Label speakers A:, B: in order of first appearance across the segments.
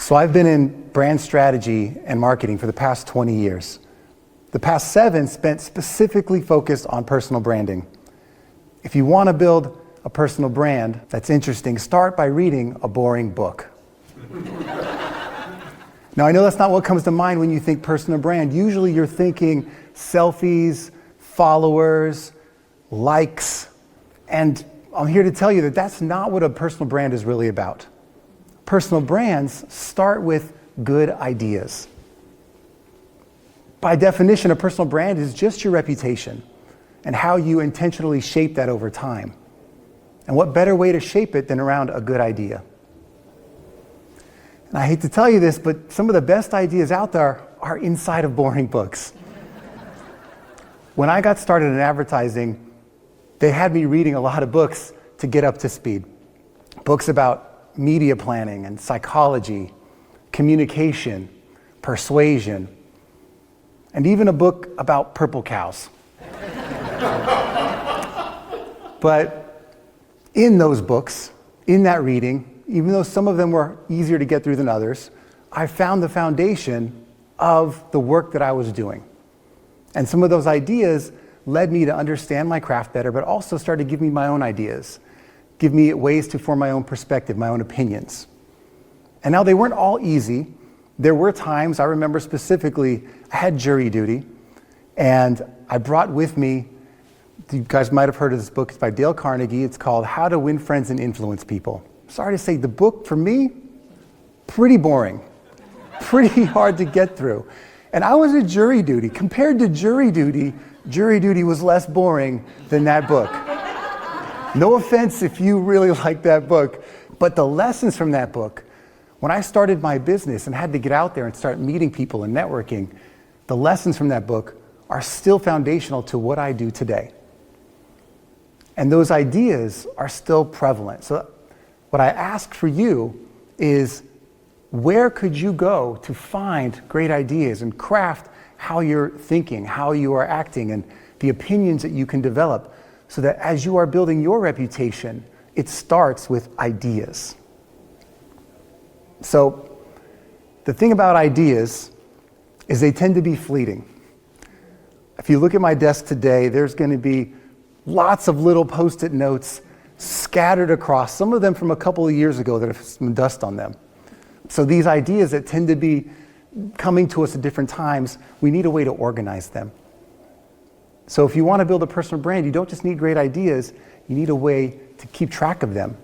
A: So I've been in brand strategy and marketing for the past 20 years. The past 7 spent specifically focused on personal branding. If you want to build a personal brand that's interesting, start by reading a boring book. Now, I know that's not what comes to mind when you think personal brand. Usually you're thinking selfies, followers, likes, and I'm here to tell you that that's not what a personal brand is really about. Personal brands start with good ideas. By definition, a personal brand is just your reputation and how you intentionally shape that over time. And what better way to shape it than around a good idea? And I hate to tell you this, but some of the best ideas out there are inside of boring books. When I got started in advertising, they had me reading a lot of books to get up to speed. Books about media planning and psychology, communication, persuasion, and even a book about purple cows. But in those books, in that reading, even though some of them were easier to get through than others, I found the foundation of the work that I was doing. And some of those ideas led me to understand my craft better, but also started to give me my own ideas, give me ways to form my own perspective, my own opinions. And now they weren't all easy. There were times, I remember specifically, I had jury duty, and I brought with me, you guys might have heard of this book, it's by Dale Carnegie, it's called How to Win Friends and Influence People. Sorry to say, the book, for me, pretty boring, pretty hard to get through. And I was at jury duty. Compared to jury duty was less boring than that book. No offense if you really like that book, but the lessons from that book, when I started my business and had to get out there and start meeting people and networking, the lessons from that book are still foundational to what I do today. And those ideas are still prevalent. So what I ask for you is, where could you go to find great ideas and craft how you're thinking, how you are acting, and the opinions that you can develop, so that as you are building your reputation, it starts with ideas. So the thing about ideas is they tend to be fleeting. If you look at my desk today, there's going to be lots of little Post-it notes scattered across, some of them from a couple of years ago that have some dust on them. So these ideas that tend to be coming to us at different times, we need a way to organize them. So if you want to build a personal brand, you don't just need great ideas, you need a way to keep track of them.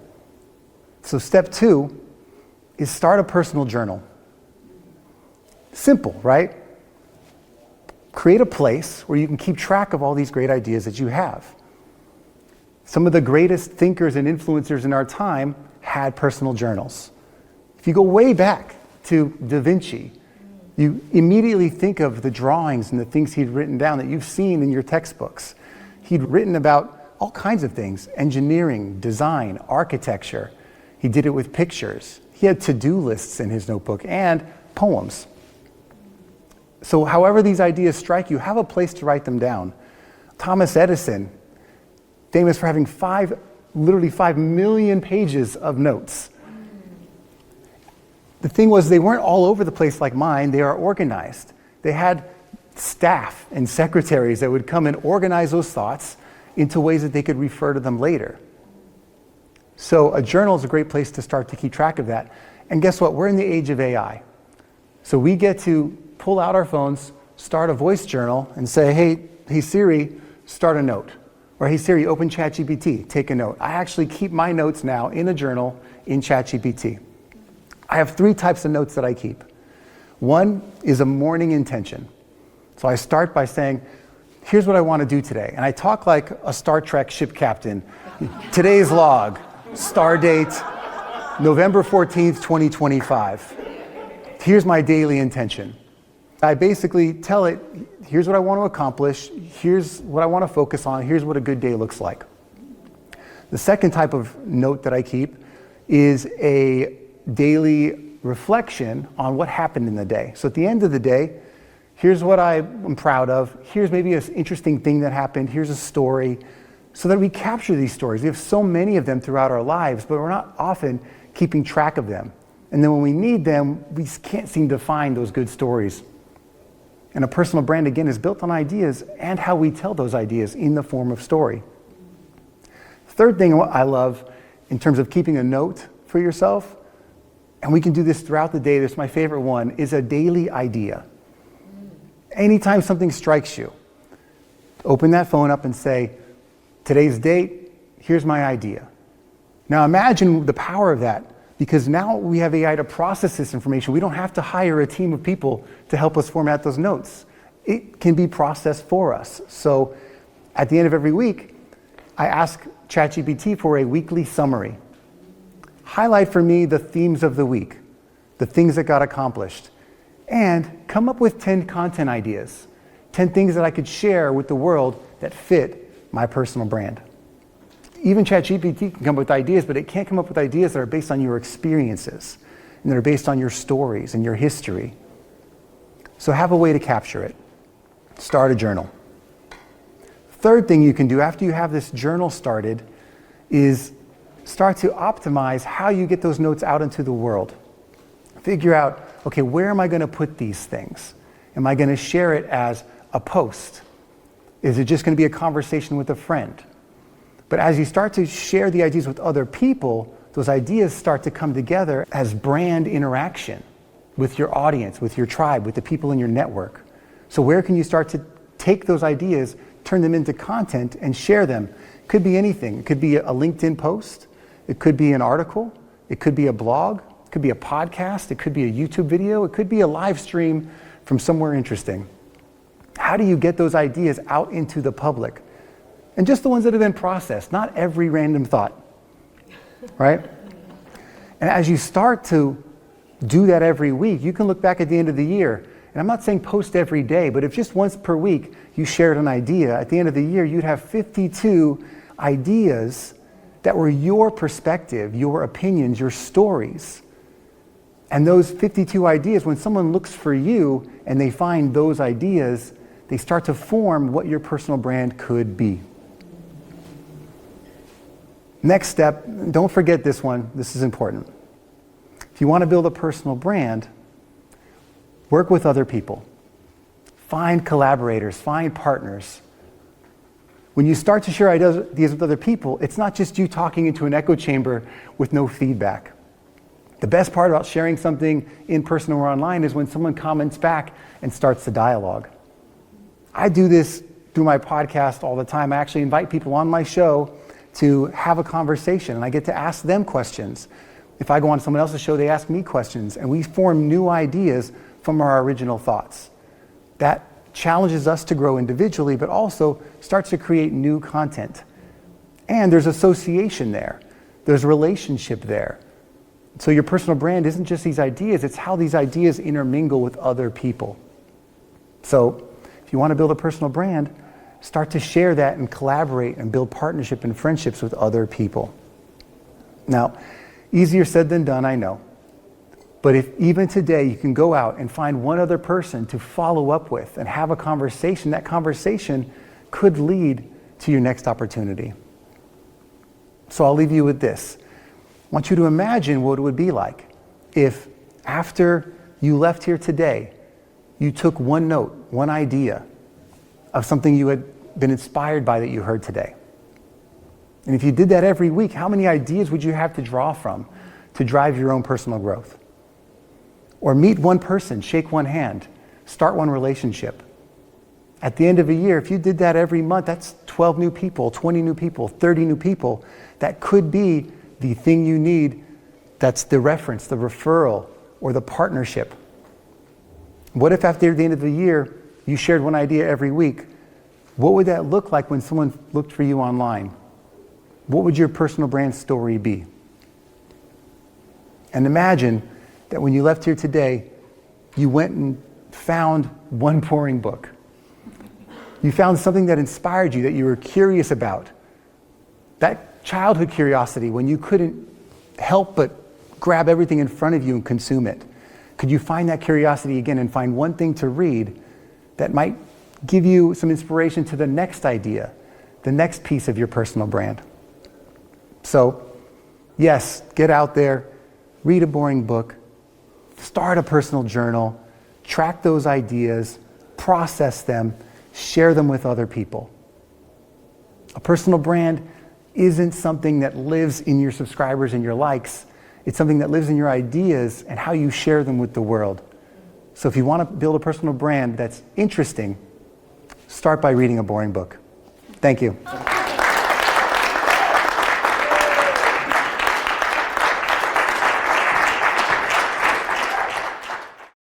A: So step 2 is start a personal journal. Simple, right? Create a place where you can keep track of all these great ideas that you have. Some of the greatest thinkers and influencers in our time had personal journals. If you go way back to Da Vinci, you immediately think of the drawings and the things he'd written down that you've seen in your textbooks. He'd written about all kinds of things: engineering, design, architecture. He did it with pictures. He had to-do lists in his notebook and poems. So however these ideas strike you, have a place to write them down. Thomas Edison, famous for having literally 5 million pages of notes. The thing was, they weren't all over the place like mine. They are organized. They had staff and secretaries that would come and organize those thoughts into ways that they could refer to them later. So a journal is a great place to start to keep track of that. And guess what? We're in the age of AI. So we get to pull out our phones, start a voice journal, and say, hey Siri, start a note. Or hey Siri, open ChatGPT, take a note. I actually keep my notes now in a journal in ChatGPT. I have 3 types of notes that I keep. One is a morning intention. So I start by saying, here's what I want to do today. And I talk like a Star Trek ship captain. Today's log, star date, November 14th, 2025. Here's my daily intention. I basically tell it, here's what I want to accomplish, here's what I want to focus on, here's what a good day looks like. The second type of note that I keep is a daily reflection on what happened in the day. So at the end of the day, here's what I'm proud of, here's maybe an interesting thing that happened, here's a story, so that we capture these stories. We have so many of them throughout our lives, but we're not often keeping track of them. And then when we need them, we can't seem to find those good stories. And a personal brand, again, is built on ideas and how we tell those ideas in the form of story. Third thing I love in terms of keeping a note for yourself, and we can do this throughout the day, this is my favorite one, is a daily idea. Anytime something strikes you, open that phone up and say, today's date, here's my idea. Now imagine the power of that, because now we have AI to process this information. We don't have to hire a team of people to help us format those notes. It can be processed for us. So at the end of every week, I ask ChatGPT for a weekly summary. Highlight for me the themes of the week, the things that got accomplished, and come up with 10 content ideas, 10 things that I could share with the world that fit my personal brand. Even ChatGPT can come up with ideas, but it can't come up with ideas that are based on your experiences and that are based on your stories and your history. So have a way to capture it. Start a journal. Third thing you can do after you have this journal started is start to optimize how you get those notes out into the world. Figure out, okay, where am I going to put these things? Am I going to share it as a post? Is it just going to be a conversation with a friend? But as you start to share the ideas with other people, those ideas start to come together as brand interaction with your audience, with your tribe, with the people in your network. So where can you start to take those ideas, turn them into content, and share them? It could be anything. It could be a LinkedIn post. It could be an article. It could be a blog. It could be a podcast. It could be a YouTube video. It could be a live stream from somewhere interesting. How do you get those ideas out into the public? And just the ones that have been processed, not every random thought, right? And as you start to do that every week, you can look back at the end of the year, and I'm not saying post every day, but if just once per week you shared an idea, at the end of the year you'd have 52 ideas that were your perspective, your opinions, your stories. And those 52 ideas, when someone looks for you and they find those ideas, they start to form what your personal brand could be. Next step, don't forget this one, this is important. If you want to build a personal brand, work with other people. Find collaborators, find partners. When you start to share ideas with other people, it's not just you talking into an echo chamber with no feedback. The best part about sharing something in person or online is when someone comments back and starts the dialogue. I do this through my podcast all the time. I actually invite people on my show to have a conversation, and I get to ask them questions. If I go on someone else's show, they ask me questions, and we form new ideas from our original thoughts. That challenges us to grow individually, but also starts to create new content. And there's association there. There's relationship there. So your personal brand isn't just these ideas, it's how these ideas intermingle with other people. So if you want to build a personal brand, start to share that and collaborate and build partnership and friendships with other people. Now, easier said than done, I know. But if even today you can go out and find one other person to follow up with and have a conversation, that conversation could lead to your next opportunity. So I'll leave you with this. I want you to imagine what it would be like if after you left here today, you took one note, one idea of something you had been inspired by that you heard today. And if you did that every week, how many ideas would you have to draw from to drive your own personal growth? Or meet one person, shake one hand, start one relationship. At the end of a year, if you did that every month, that's 12 new people, 20 new people, 30 new people. That could be the thing you need. That's the reference, the referral, or the partnership. What if after the end of the year, you shared one idea every week? What would that look like when someone looked for you online? What would your personal brand story be? And imagine that when you left here today, you went and found one boring book. You found something that inspired you, that you were curious about. That childhood curiosity when you couldn't help but grab everything in front of you and consume it. Could you find that curiosity again and find one thing to read that might give you some inspiration to the next idea, the next piece of your personal brand? So, yes, get out there, read a boring book, Start a personal journal, track those ideas, process them, share them with other people. A personal brand isn't something that lives in your subscribers and your likes. It's something that lives in your ideas and how you share them with the world. So if you want to build a personal brand that's interesting, start by reading a boring book. Thank you.